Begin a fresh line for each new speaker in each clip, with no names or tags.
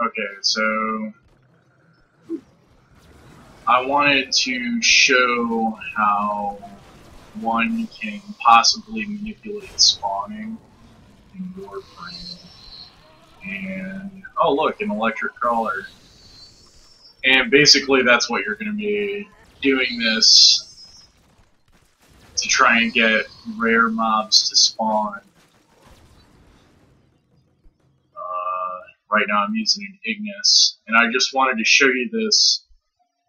Okay, so I wanted to show how one can possibly manipulate spawning in Warframe. And, oh look, an electric crawler. And basically that's what you're going to be doing this to try and get rare mobs to spawn. Right now I'm using an Ignis, and I just wanted to show you this.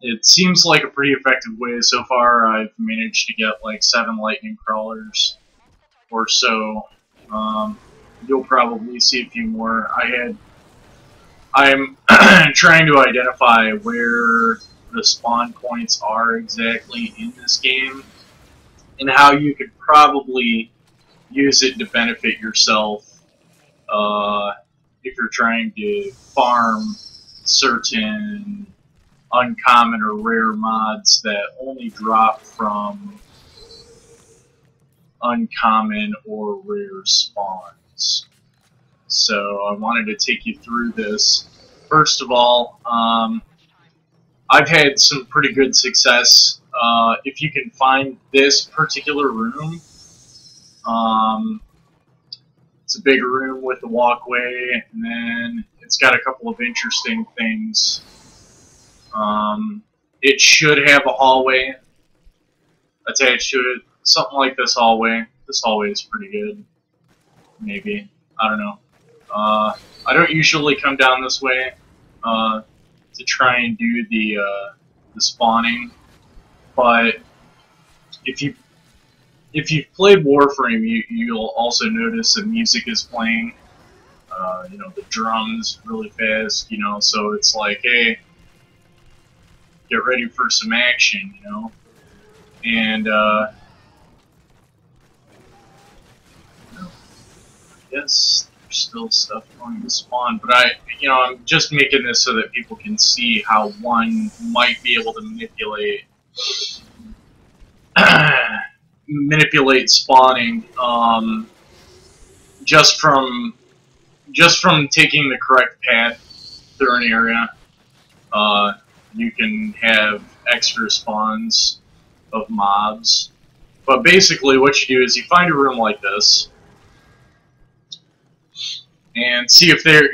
It seems like a pretty effective way. So far I've managed to get like 7 lightning crawlers or so. You'll probably see a few more. I'm trying to identify where the spawn points are exactly in this game, and how you could probably use it to benefit yourself if you're trying to farm certain uncommon or rare mods that only drop from uncommon or rare spawns. So I wanted to take you through this. First of all, I've had some pretty good success. If you can find this particular room, it's a big room with a walkway, and then it's got a couple of interesting things. It should have a hallway attached to it, something like this hallway. This hallway is pretty good, maybe. I don't know. I don't usually come down this way to try and do the spawning, but if you've played Warframe, you'll also notice the music is playing. You know, the drums really fast. You know, so it's like, hey, get ready for some action. You know, and I guess there's still stuff going to spawn, but I'm just making this so that people can see how one might be able to manipulate spawning just from taking the correct path through an area. You can have extra spawns of mobs, but basically what you do is you find a room like this and see if they're,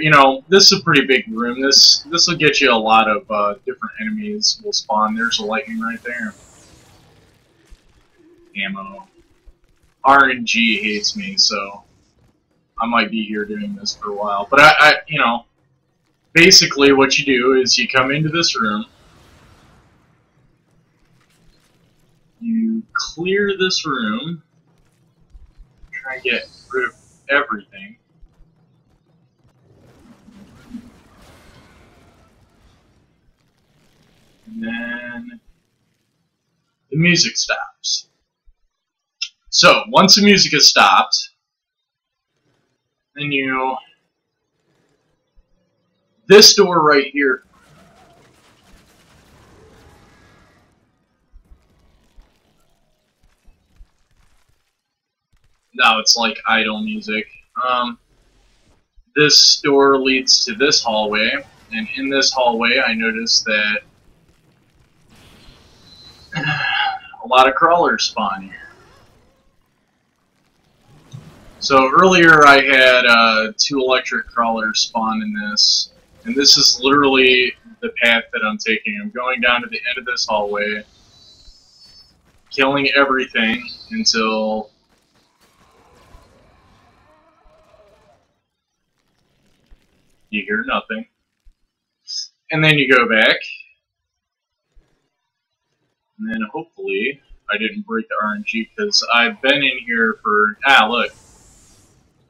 this is a pretty big room. This will get you a lot of different enemies will spawn. There's a lightning right there. Ammo. RNG hates me, so I might be here doing this for a while. But basically what you do is you come into this room, you clear this room, try and get rid of everything. And then the music stops. So, once the music has stopped, then this door right here, now it's like idle music. This door leads to this hallway, and in this hallway I noticed that a lot of crawlers spawn here. So earlier I had 2 electric crawlers spawn in this, and this is literally the path that I'm taking. I'm going down to the end of this hallway, killing everything until you hear nothing. And then you go back, and then hopefully I didn't break the RNG because I've been in here for, look.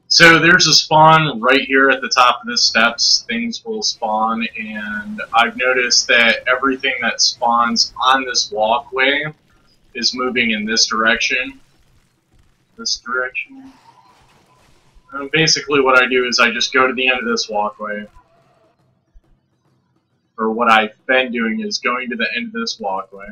So there's a spawn right here at the top of the steps. Things will spawn, and I've noticed that everything that spawns on this walkway is moving in this direction. This direction. And basically what I do is I just go to the end of this walkway. Or what I've been doing is going to the end of this walkway.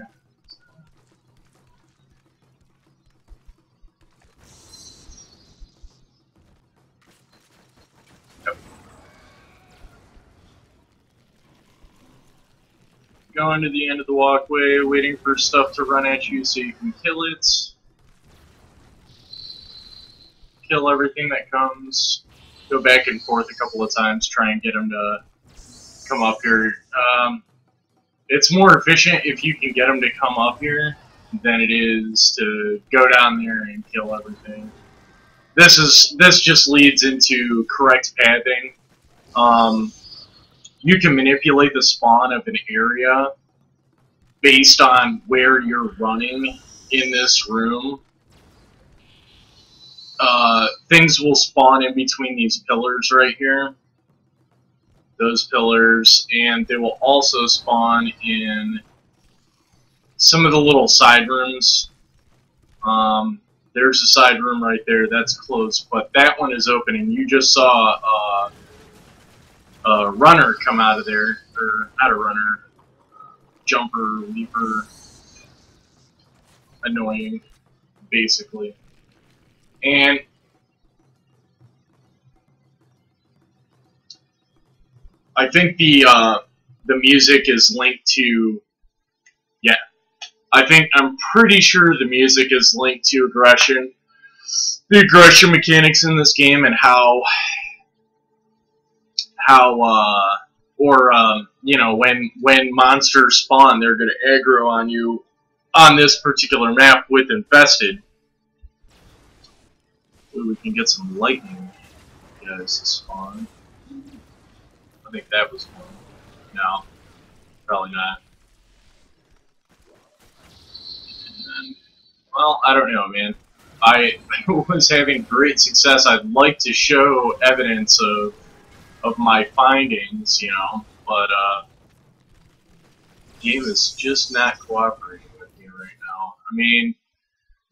going to the end of the walkway, waiting for stuff to run at you so you can kill it. Kill everything that comes. Go back and forth a couple of times, try and get them to come up here. It's more efficient if you can get them to come up here than it is to go down there and kill everything. This just leads into correct pathing. You can manipulate the spawn of an area based on where you're running in this room. Things will spawn in between these pillars right here. Those pillars, and they will also spawn in some of the little side rooms. There's a side room right there, that's closed, but that one is open, and you just saw a runner come out of there, or not a runner, jumper, leaper, annoying, basically. And I think the music is linked to, yeah, I'm pretty sure the music is linked to aggression. The aggression mechanics in this game and how you know, when monsters spawn, they're going to aggro on you on this particular map with Infested. Ooh, we can get some lightning guys to spawn. I think that was one. No, probably not. And, well, I don't know, man. I was having great success. I'd like to show evidence of my findings, you know, but the game is just not cooperating with me right now. I mean,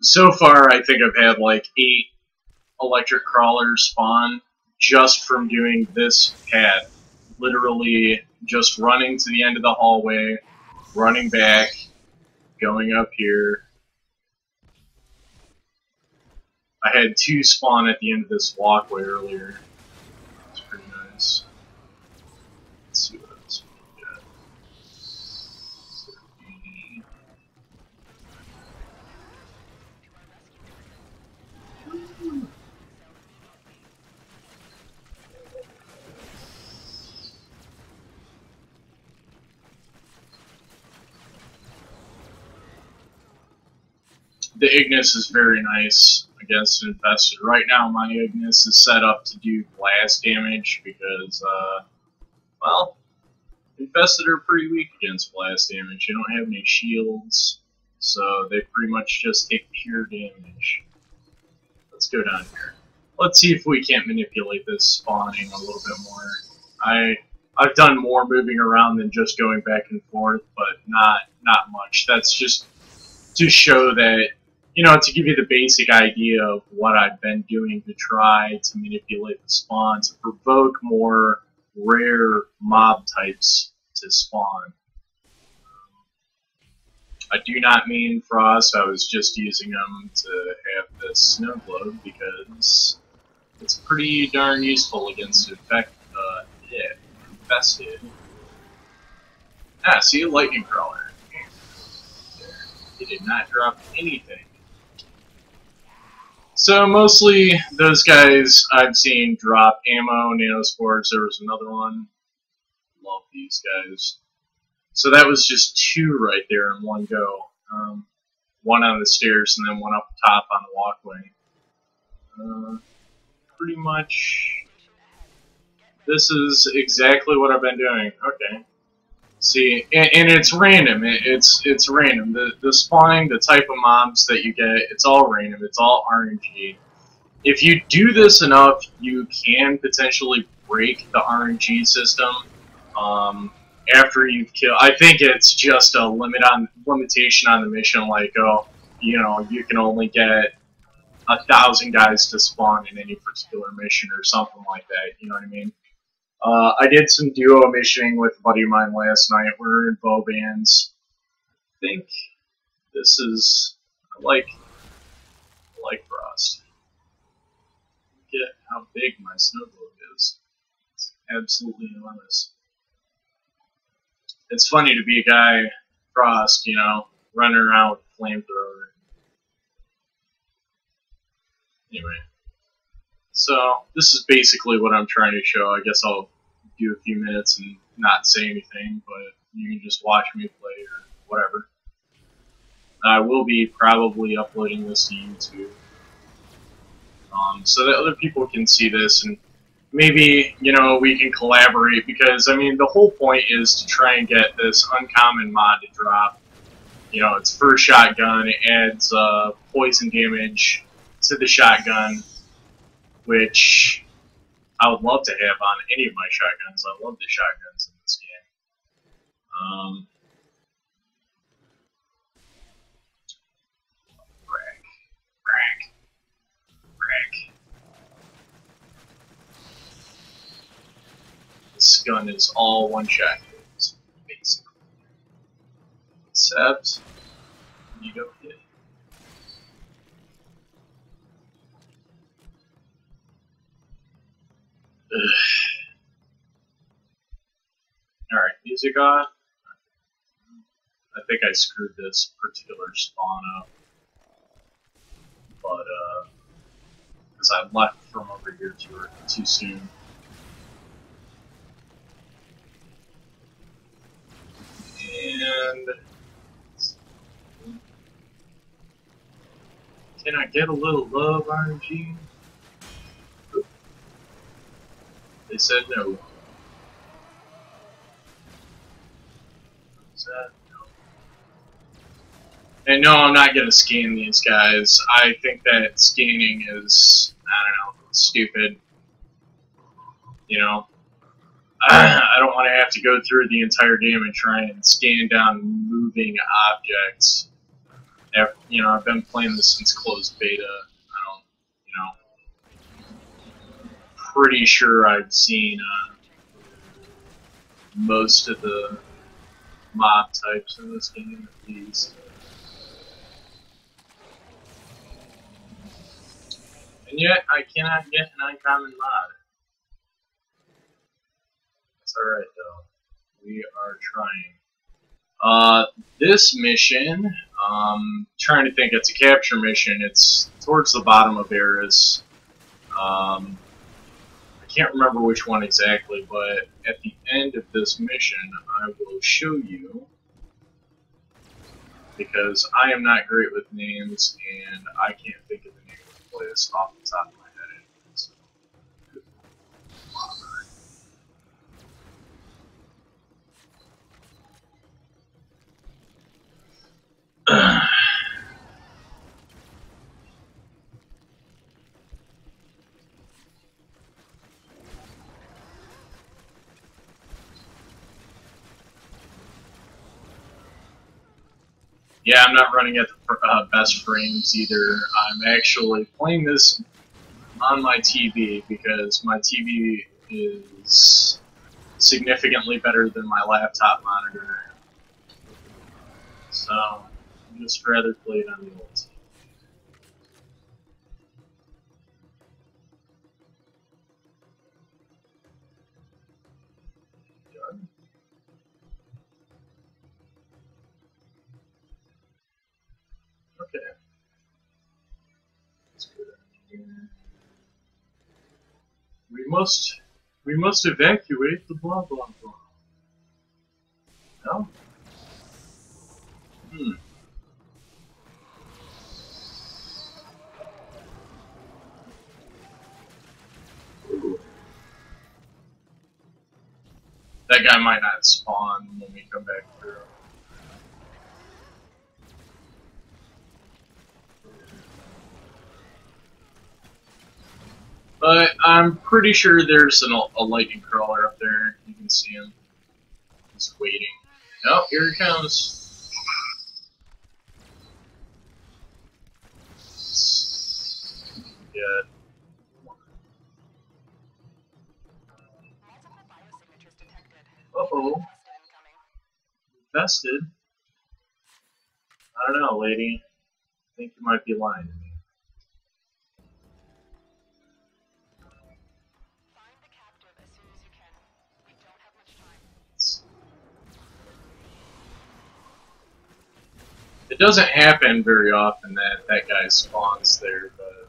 so far I think I've had like 8 electric crawlers spawn just from doing this path. Literally just running to the end of the hallway, running back, going up here. I had 2 spawn at the end of this walkway earlier. It's pretty nice. Let's see what else we got. The Ignis is very nice against Infested. Right now, my Ignis is set up to do blast damage because, well, Infested are pretty weak against blast damage. They don't have any shields, so they pretty much just take pure damage. Let's go down here. Let's see if we can't manipulate this spawning a little bit more. I've done more moving around than just going back and forth, but not much. That's just to show that, you know, to give you the basic idea of what I've been doing to try to manipulate the spawn, to provoke more rare mob types to spawn. I do not mean Frost, I was just using them to have this snow globe because it's pretty darn useful against Infested. Ah, see, a lightning crawler. There. He did not drop anything. So mostly those guys I've seen drop ammo, nanospores. There was another one. Love these guys. So that was just 2 right there in one go. One on the stairs and then one up top on the walkway. Pretty much this is exactly what I've been doing. Okay. See, and it's random. It's random. The spawning, the type of mobs that you get, it's all random. It's all RNG. If you do this enough, you can potentially break the RNG system. After you've killed, I think it's just a limitation on the mission. Like, oh, you know, you can only get 1,000 guys to spawn in any particular mission or something like that. You know what I mean? I did some duo missioning with a buddy of mine last night. We were in bow bands. I think this is, I like Frost. Look at how big my snow globe is. It's absolutely enormous. it's funny to be a guy, Frost, you know, running around with a flamethrower. Anyway, so this is basically what I'm trying to show. I guess I'll do a few minutes and not say anything, but you can just watch me play or whatever. I will be probably uploading this to YouTube, so that other people can see this and maybe, you know, we can collaborate, because, I mean, the whole point is to try and get this uncommon mod to drop. You know, it's first shotgun, it adds poison damage to the shotgun, which I would love to have on any of my shotguns. I love the shotguns in this game. Rack. This gun is all one-shot kills, basically. Except, you don't hit. Alright, music on. I think I screwed this particular spawn up. But, because I left from over here too soon. And can I get a little love, RNG? They said no. Is that no? And no, I'm not gonna scan these guys. I think that scanning is, I don't know, stupid. You know, I don't want to have to go through the entire game and try and scan down moving objects. You know, I've been playing this since closed beta. I don't, you know, pretty sure I've seen most of the mob types in this game, at least. And yet, I cannot get an uncommon mod. That's alright, though. We are trying. This mission, trying to think, it's a capture mission. It's towards the bottom of Eris. I can't remember which one exactly, but at the end of this mission, I will show you, because I am not great with names, and I can't think of the name of the place off the top of my head anyway, so. Yeah, I'm not running at the best frames either. I'm actually playing this on my TV because my TV is significantly better than my laptop monitor. So, I'd just rather play it on the old TV. Okay. Let's go down here. We must evacuate the blah blah blah. No? Hmm. Ooh. That guy might not spawn when we come back through. But I'm pretty sure there's a lightning crawler up there. You can see him. He's waiting. Oh, here he comes. Yeah. Uh-oh. Infested? I don't know, lady. I think you might be lying to me. It doesn't happen very often that that guy spawns there, but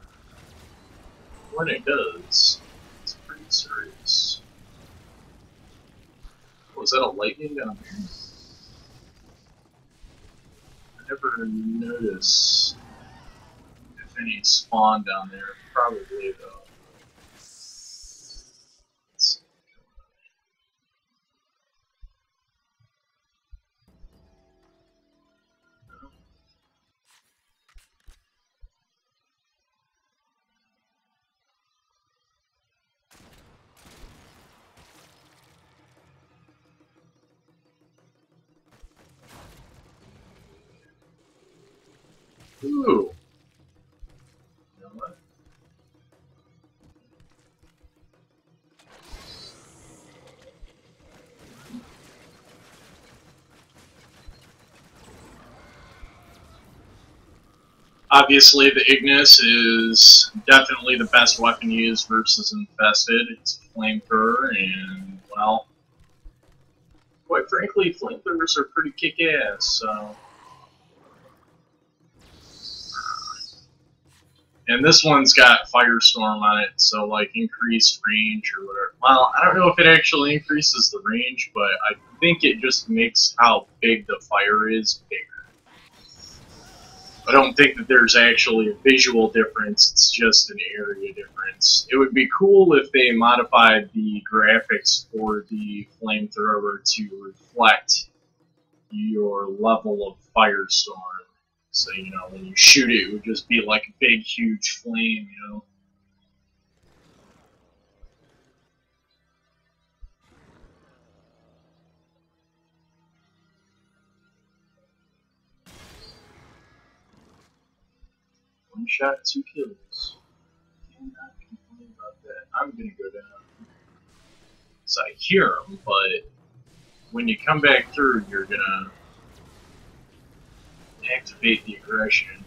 when it does, it's pretty serious. Was that a lightning down here? I never noticed if any spawn down there. Probably though. Ooh. You know what? Obviously, the Ignis is definitely the best weapon used versus Infested. It's a flamethrower, and, well, quite frankly, flamethrowers are pretty kick-ass, so... And this one's got Firestorm on it, so, like, increased range or whatever. Well, I don't know if it actually increases the range, but I think it just makes how big the fire is bigger. I don't think that there's actually a visual difference, it's just an area difference. It would be cool if they modified the graphics for the flamethrower to reflect your level of Firestorm. So, you know, when you shoot it, it would just be like a big, huge flame, you know? One shot, 2 kills. Cannot complain about that. I'm gonna go down. So I hear them, but when you come back through, you're gonna activate the aggression.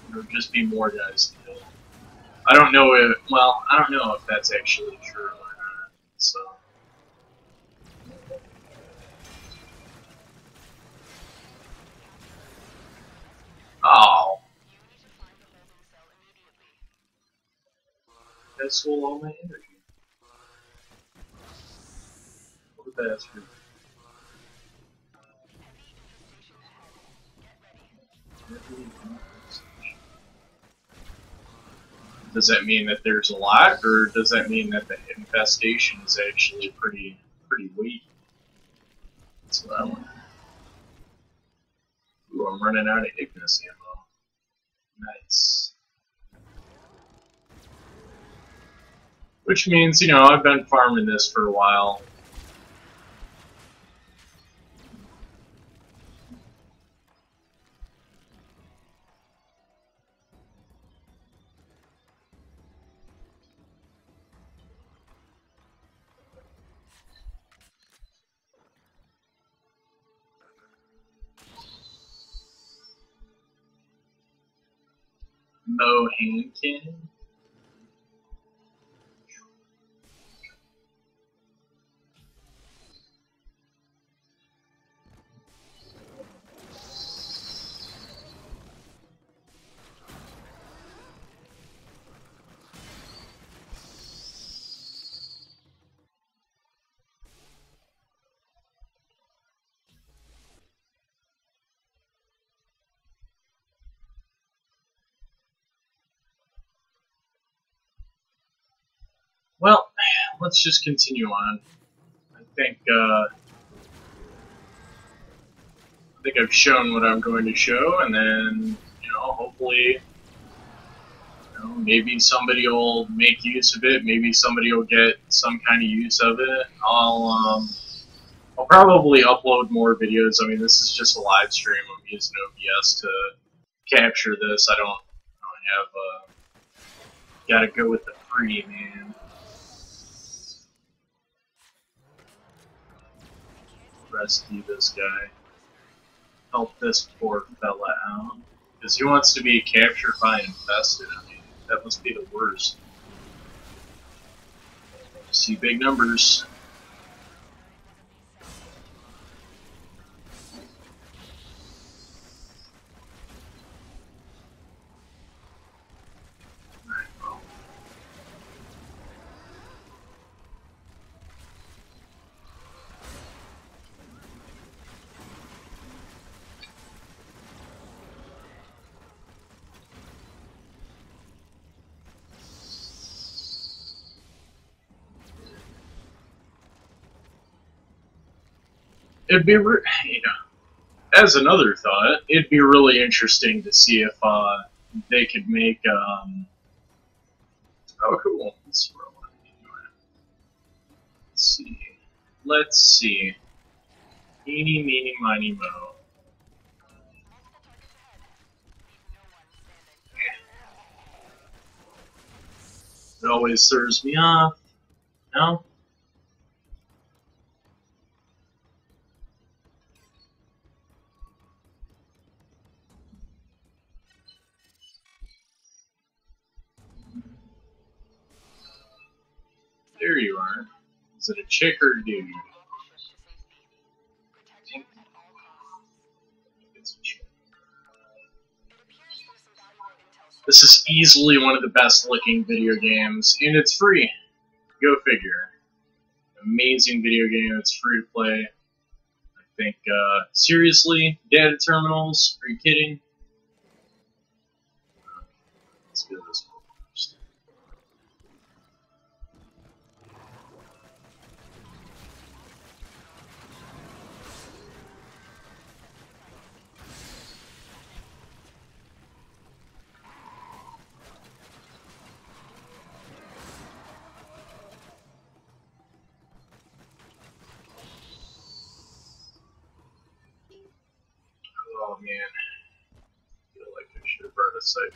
There'll just be more guys to kill. I don't know if, well, I don't know if that's actually true or not, so. Oh. That stole all my energy. What a bastard. Does that mean that there's a lot, or does that mean that the infestation is actually pretty weak? That's what I want. Ooh, I'm running out of Ignis ammo. Nice. Which means, you know, I've been farming this for a while. Mo hand cannon. Well, let's just continue on. I think I've shown what I'm going to show, and then, you know, hopefully, you know, maybe somebody will make use of it. Maybe somebody will get some kind of use of it. I'll probably upload more videos. I mean, this is just a live stream. I'm using OBS to capture this. I don't have. Gotta go with the free, man. Rescue this guy. Help this poor fella out. Because he wants to be captured by infested. I mean, that must be the worst. See big numbers. it'd be, as another thought, it'd be really interesting to see if they could make. Oh, cool. Let's roll it. Let's see. Let's see. Eeny, meeny, miny, mo. It always throws me off. No? There you are. Is it a chick or a dude? It's a chick. This is easily one of the best looking video games, and it's free. Go figure. Amazing video game, it's free to play. I think, seriously? Data terminals? Are you kidding? Let's do this one first. Oh man, I feel like I should have brought a sight.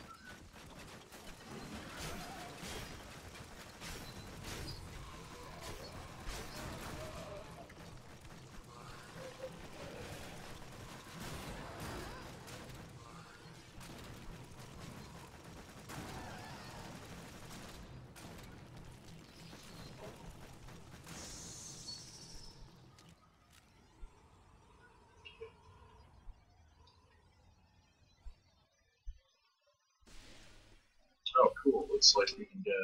Oh cool, looks like we can get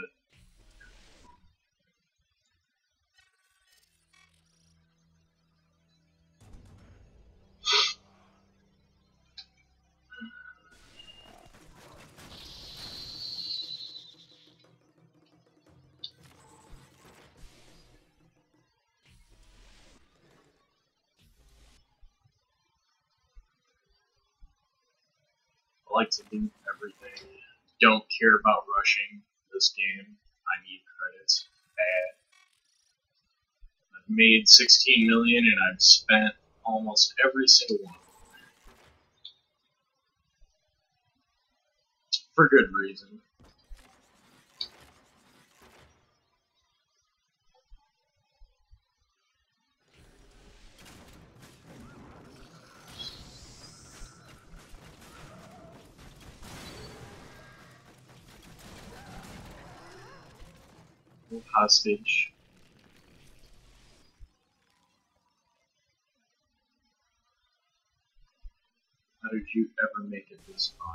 I like to loot everything. Don't care about rushing this game. I need credits bad. I've made 16 million and I've spent almost every single one. For good reason. Hostage. How did you ever make it this far?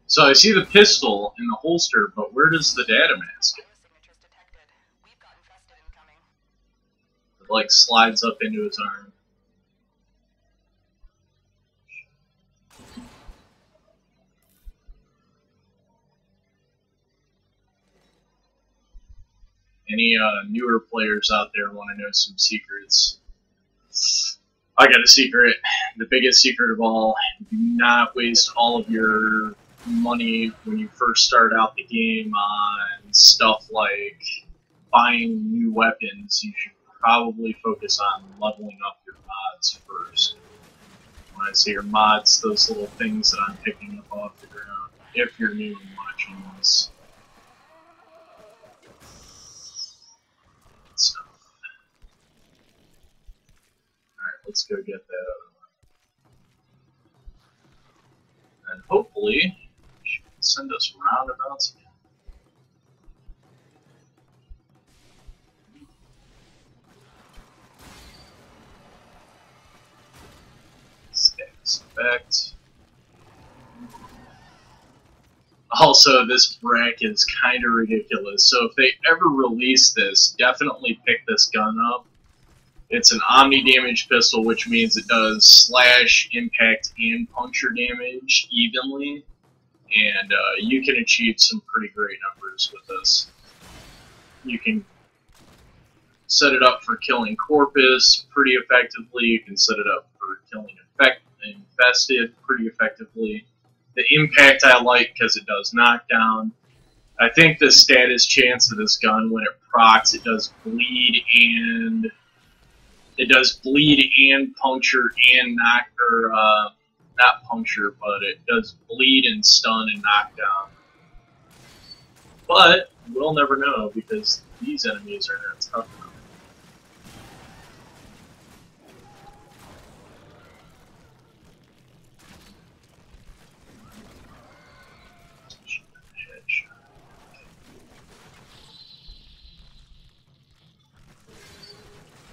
So I see the pistol in the holster, but where does the data mask go? It like slides up into his arm. Any newer players out there want to know some secrets? I got a secret. The biggest secret of all. Do not waste all of your money when you first start out the game on stuff like buying new weapons. You should probably focus on leveling up your mods first. When I say your mods, those little things that I'm picking up off the ground, if you're new and watching this. So, alright, let's go get that other one. And hopefully, she can send us roundabouts again. Status effect. Also, this brack is kind of ridiculous, so if they ever release this, definitely pick this gun up. It's an omni damage pistol, which means it does slash, impact, and puncture damage evenly, and you can achieve some pretty great numbers with this. You can set it up for killing Corpus pretty effectively. You can set it up for killing Infested pretty effectively. The impact I like because it does knockdown. I think the status chance of this gun when it procs, it does bleed and puncture and knock, or not puncture, but it does bleed and stun and knockdown. But we'll never know because these enemies are not tough enough.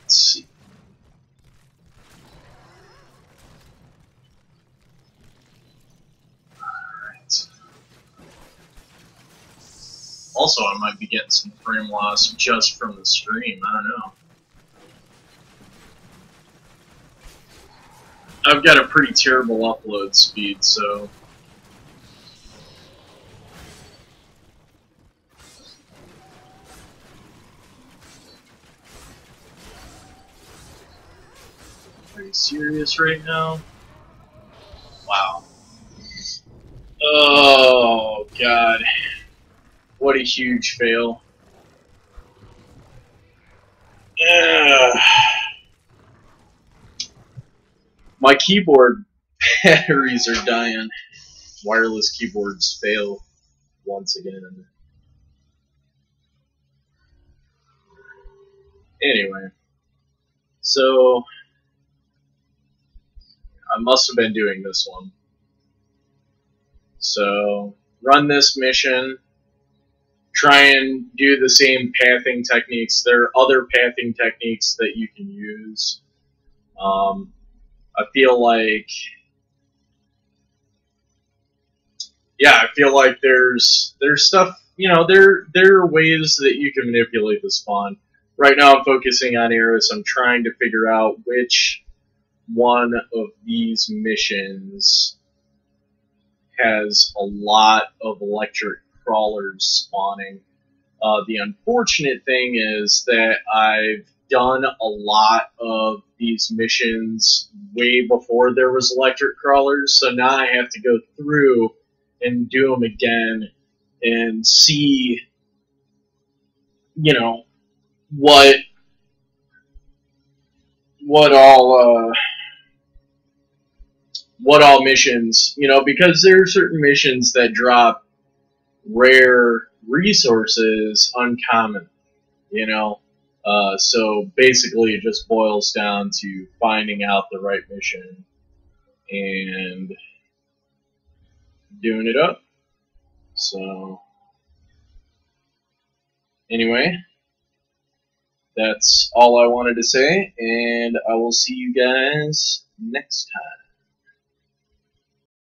Let's see. Alright. Also, I might be getting some frame loss just from the stream. I don't know. I've got a pretty terrible upload speed, so... Are you serious right now? Wow. Oh, God. What a huge fail. My keyboard batteries are dying. Wireless keyboards fail once again. Anyway. So... I must have been doing this one. So, run this mission, try and do the same pathing techniques. There are other pathing techniques that you can use. I feel like, yeah, I feel like there's stuff, you know, there are ways that you can manipulate the spawn. Right now I'm focusing on Eris. I'm trying to figure out which one of these missions has a lot of electric crawlers spawning. The unfortunate thing is that I've done a lot of these missions way before there was electric crawlers, so now I have to go through and do them again and see, you know, what all missions, you know, because there are certain missions that drop rare resources uncommon, you know. So basically it just boils down to finding out the right mission and doing it up. So anyway, that's all I wanted to say, and I will see you guys next time.